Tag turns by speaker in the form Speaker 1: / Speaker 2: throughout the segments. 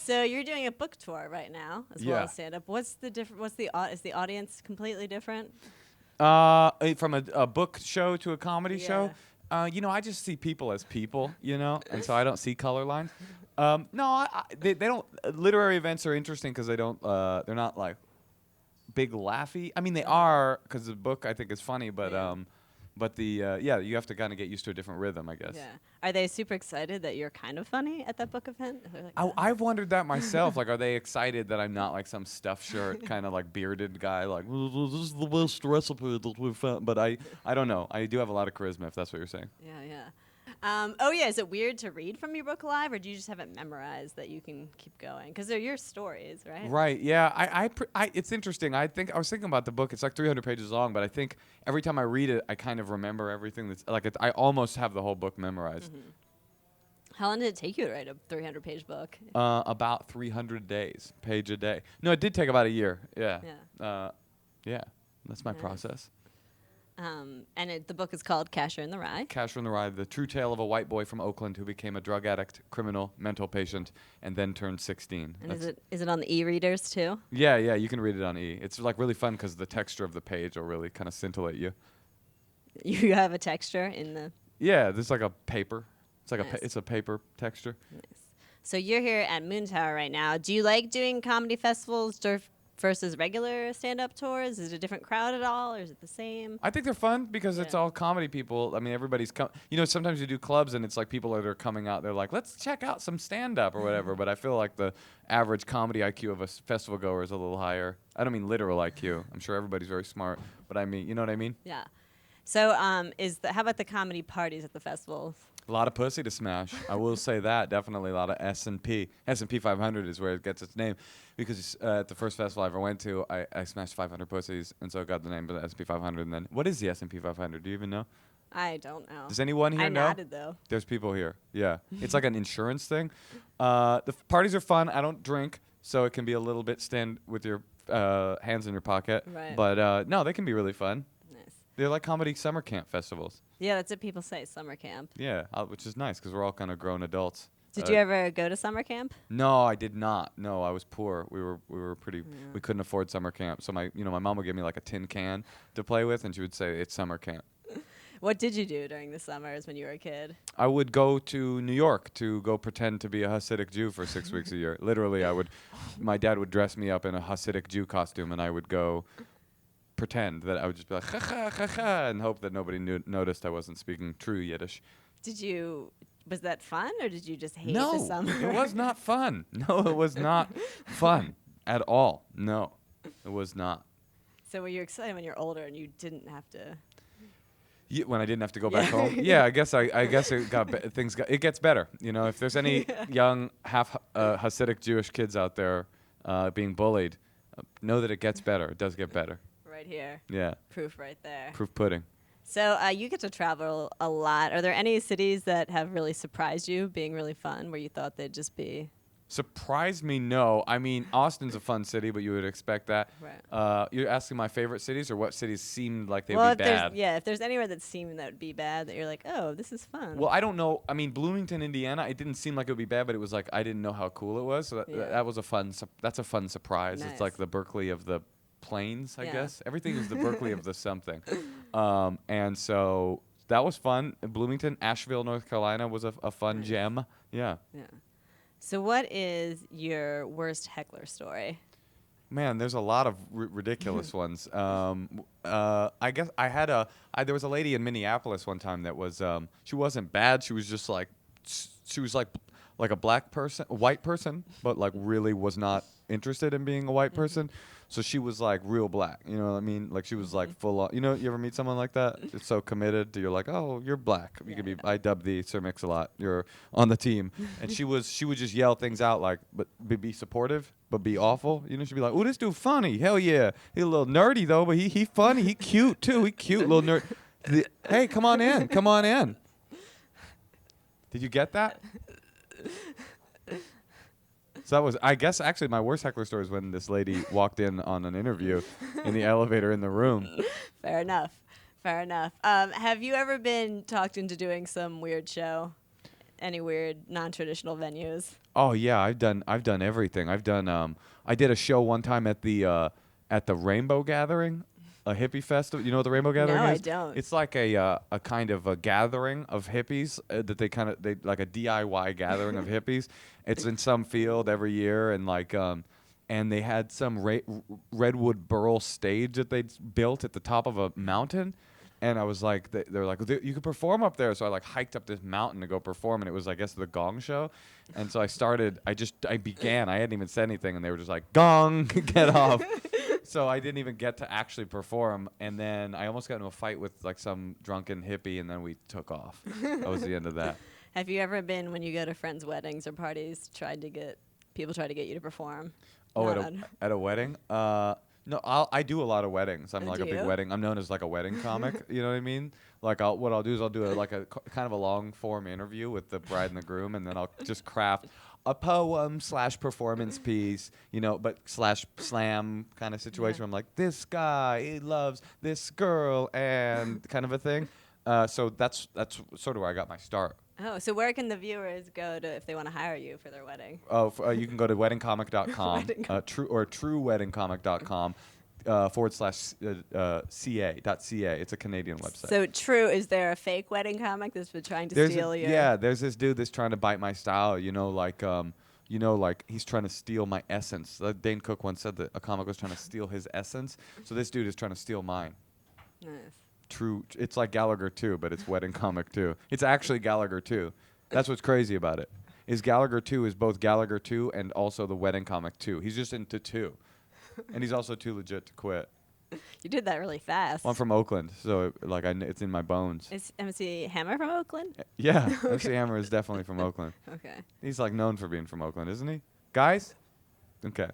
Speaker 1: So you're doing a book tour right now as well
Speaker 2: Yeah.
Speaker 1: as stand-up. What's the different? Is the audience completely different?
Speaker 2: From a book show to a comedy show,
Speaker 1: Yeah.
Speaker 2: I just see people as people, and so I don't see color lines. No, they don't. Literary events are interesting because they don't. They're not like big laughy. I mean, they are because the book I think is funny, but
Speaker 1: Yeah.
Speaker 2: but you have to kind of get used to a different rhythm, I guess.
Speaker 1: Yeah. Are they super excited that you're kind of funny at that book event? They're like,
Speaker 2: I've wondered that myself. Like, are they excited that I'm not like some stuffed shirt kind of like bearded guy? Like, this is the best recipe that we've found. But I don't know. I do have a lot of charisma, if that's what you're saying.
Speaker 1: Yeah, yeah. Oh, yeah. Is it weird to read from your book live, or do you just have it memorized that you can keep going? Because they're your stories, right?
Speaker 2: Right. Yeah. It's interesting. I was thinking about the book. It's like 300 pages long, but I think every time I read it, I kind of remember everything. That's like I almost have the whole book memorized.
Speaker 1: Mm-hmm. How long did it take you to write a 300-page book?
Speaker 2: About 300 days, page a day. No, it did take about a year. Yeah.
Speaker 1: Yeah.
Speaker 2: Yeah. That's my
Speaker 1: Nice.
Speaker 2: process.
Speaker 1: And the book is called Kasher in the Rye.
Speaker 2: Kasher in the Rye, the true tale of a white boy from Oakland who became a drug addict, criminal, mental patient, and then turned 16.
Speaker 1: And is it on the e-readers too?
Speaker 2: Yeah, you can read it on E. It's like really fun because the texture of the page will really kind of scintillate you.
Speaker 1: You have a texture in the.
Speaker 2: Yeah, there's like a paper. It's like
Speaker 1: Nice.
Speaker 2: it's a paper texture.
Speaker 1: Nice. So you're here at Moontower right now. Do you like doing comedy festivals versus regular stand-up tours? Is it a different crowd at all, or is it the same?
Speaker 2: I think they're fun because it's
Speaker 1: Yeah.
Speaker 2: all comedy people. I mean, everybody's sometimes you do clubs and it's like people that are coming out. They're like, let's check out some stand-up or whatever. But I feel like the average comedy IQ of a festival goer is a little higher. I don't mean literal IQ. I'm sure everybody's very smart, but I mean, you know what I mean?
Speaker 1: Yeah. So how about the comedy parties at the festivals?
Speaker 2: A lot of pussy to smash. I will say that. Definitely a lot of S&P. S&P 500 is where it gets its name. Because at the first festival I ever went to, I smashed 500 pussies, and so it got the name of the S&P 500. And then, what is the S&P 500? Do you even know?
Speaker 1: I don't know.
Speaker 2: Does anyone here know?
Speaker 1: I nodded, though.
Speaker 2: There's people here. Yeah. It's like an insurance thing. The parties are fun. I don't drink, so it can be a little bit stand with your hands in your pocket.
Speaker 1: Right.
Speaker 2: But no, they can be really fun.
Speaker 1: Nice.
Speaker 2: They're like comedy summer camp festivals.
Speaker 1: Yeah, that's what people say, summer camp.
Speaker 2: Yeah, which is nice because we're all kind of grown adults.
Speaker 1: Did you ever go to summer camp?
Speaker 2: No, I did not. No, I was poor. We were pretty. We couldn't afford summer camp. So my mom would give me like a tin can to play with, and she would say it's summer camp.
Speaker 1: What did you do during the summers when you were a kid?
Speaker 2: I would go to New York to go pretend to be a Hasidic Jew for 6 weeks a year. Literally, my dad would dress me up in a Hasidic Jew costume, and I would go pretend that I would just be like ha ha ha ha and hope that nobody noticed I wasn't speaking true Yiddish.
Speaker 1: Was that fun, or did you just hate
Speaker 2: No,
Speaker 1: the summer?
Speaker 2: it was not fun. No, it was not fun at all. No, it was not.
Speaker 1: So were you excited when you're older and you didn't have to?
Speaker 2: When I didn't have to go back home, yeah, I guess it gets better. If there's any young half Hasidic Jewish kids out there being bullied, know that it gets better. It does get better.
Speaker 1: Right here.
Speaker 2: Yeah.
Speaker 1: Proof right there.
Speaker 2: Proof pudding.
Speaker 1: So you get to travel a lot. Are there any cities that have really surprised you being really fun, where you thought they'd just be?
Speaker 2: Surprised me, no. I mean, Austin's a fun city, but you would expect that.
Speaker 1: Right.
Speaker 2: You're asking my favorite cities, or what cities seemed like they would be bad?
Speaker 1: If there's anywhere that seemed that would be bad, that you're like, oh, this is fun.
Speaker 2: Well, I don't know. I mean, Bloomington, Indiana, it didn't seem like it would be bad, but it was like I didn't know how cool it was. So that was a fun. That's a fun surprise.
Speaker 1: Nice.
Speaker 2: It's like the Berkeley of the plains, I
Speaker 1: Yeah.
Speaker 2: guess. Everything is the Berkeley of the something. And so that was fun. Bloomington, Asheville, North Carolina was a fun gem. Yeah.
Speaker 1: Yeah. So what is your worst heckler story?
Speaker 2: Man, there's a lot of ridiculous ones. I guess there was a lady in Minneapolis one time that was, she wasn't bad. She was just like, like a black person, a white person, but like really was not interested in being a white person. So she was like real black, you know what I mean? Like she was like full on, you ever meet someone like that? It's so committed to, you're like, oh, you're black. You could be, I dub thee Sir Mix-a-Lot. You're on the team. And she would just yell things out like, but be supportive, but be awful. She'd be like, oh, this dude funny. Hell yeah. He's a little nerdy though, but he funny. He cute too. He cute little nerd. Hey, come on in. Come on in. Did you get that? So that was, I guess, actually my worst heckler story is when this lady walked in on an interview in the elevator in the room.
Speaker 1: Fair enough. Have you ever been talked into doing some weird show? Any weird non-traditional venues?
Speaker 2: Oh yeah, I've done everything. I did a show one time at the Rainbow Gathering, a hippie festival. You know what the Rainbow Gathering
Speaker 1: No, I
Speaker 2: is?
Speaker 1: don't.
Speaker 2: It's like a kind of a gathering of hippies that they like a DIY gathering of hippies. It's in some field every year, and and they had some redwood burl stage that they built at the top of a mountain. And I was like, they're like, you could perform up there. So I like hiked up this mountain to go perform, and it was, I guess, the Gong Show. And so I began. I hadn't even said anything, and they were just like, Gong, get off. So I didn't even get to actually perform. And then I almost got into a fight with like some drunken hippie, and then we took off. That was the end of that.
Speaker 1: Have you ever been, when you go to friends' weddings or parties, people try to get you to perform?
Speaker 2: Oh,
Speaker 1: Not
Speaker 2: at a wedding? No, I do a lot of weddings. I'm
Speaker 1: Oh,
Speaker 2: like
Speaker 1: do
Speaker 2: a big
Speaker 1: you?
Speaker 2: wedding. I'm known as like a wedding comic. You know what I mean? Like what I'll do is I'll do kind of a long form interview with the bride and the groom, and then I'll just craft a poem / performance piece, but / slam kind of situation. Where I'm like, this guy, he loves this girl, and kind of a thing. So that's sort of where I got my start.
Speaker 1: Oh, so where can the viewers go to if they want to hire you for their wedding?
Speaker 2: Oh, you can go to weddingcomic.com, trueweddingcomic.com / .ca. It's a Canadian website.
Speaker 1: So true, is there a fake wedding comic that's been trying to steal you?
Speaker 2: Yeah, there's this dude that's trying to bite my style. Like he's trying to steal my essence. Dane Cook once said that a comic was trying to steal his essence. So this dude is trying to steal mine.
Speaker 1: Nice.
Speaker 2: True. It's like Gallagher 2, but it's Wedding Comic 2. It's actually Gallagher 2. That's what's crazy about it. Is Gallagher 2 is both Gallagher 2 and also the Wedding Comic 2. He's just into 2. And he's also too legit to quit.
Speaker 1: You did that really fast.
Speaker 2: Well, I'm from Oakland, so it's in my bones.
Speaker 1: Is MC Hammer from Oakland?
Speaker 2: Yeah, MC Hammer is definitely from Oakland.
Speaker 1: Okay.
Speaker 2: He's like known for being from Oakland, isn't he? Guys? Okay.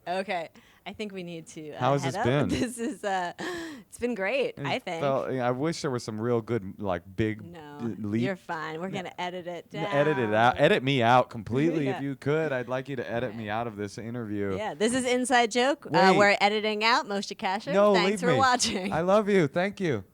Speaker 1: Okay. I think we need to
Speaker 2: How has
Speaker 1: head
Speaker 2: this
Speaker 1: up.
Speaker 2: been?
Speaker 1: This is it's been great, I think.
Speaker 2: I wish there was some real good big
Speaker 1: No,
Speaker 2: leap.
Speaker 1: you're fine. We're gonna edit it down.
Speaker 2: Edit it out. Edit me out completely
Speaker 1: Yeah.
Speaker 2: if you could. I'd like you to edit me out of this interview.
Speaker 1: Yeah, this is Inside Joke.
Speaker 2: Wait.
Speaker 1: We're editing out Moshe Kasher.
Speaker 2: No,
Speaker 1: Thanks
Speaker 2: leave
Speaker 1: for
Speaker 2: me.
Speaker 1: watching.
Speaker 2: I love you. Thank you.